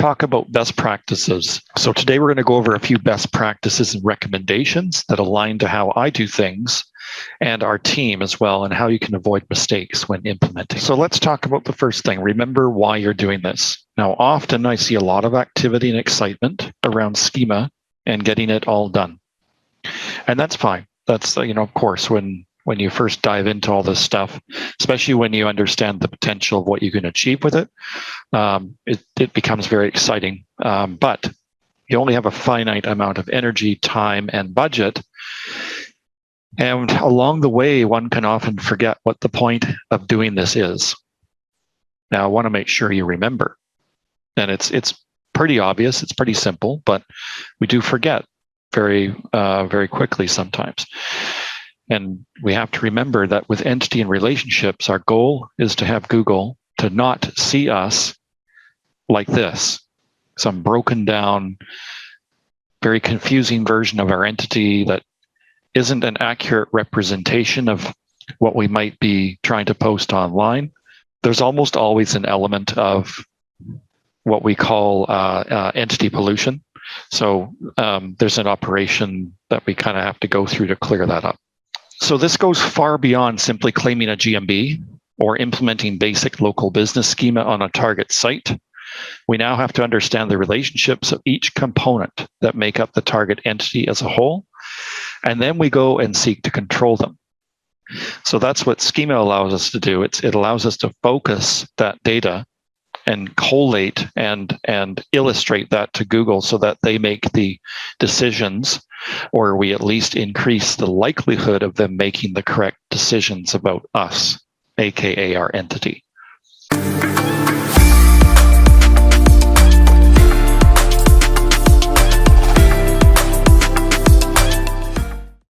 talk about best practices. So today we're going to go over a few best practices and recommendations that align to how I do things and our team as well, and how you can avoid mistakes when implementing. So let's talk about the first thing. Remember why you're doing this. Now, often I see a lot of activity and excitement around schema and getting it all done. And that's fine. That's, of course, when you first dive into all this stuff, especially when you understand the potential of what you can achieve with it, it becomes very exciting. But you only have a finite amount of energy, time, and budget. And along the way, one can often forget what the point of doing this is. Now, I want to make sure you remember. And it's pretty obvious, it's pretty simple, but we do forget very quickly sometimes. And we have to remember that with entity and relationships, our goal is to have Google to not see us like this, some broken down, very confusing version of our entity that isn't an accurate representation of what we might be trying to post online. There's almost always an element of what we call entity pollution. So there's an operation that we kind of have to go through to clear that up. So this goes far beyond simply claiming a GMB or implementing basic local business schema on a target site. We now have to understand the relationships of each component that make up the target entity as a whole, and then we go and seek to control them. So that's what schema allows us to do. It allows us to focus that data and collate and illustrate that to Google so that they make the decisions, or we at least increase the likelihood of them making the correct decisions about us, aka our entity.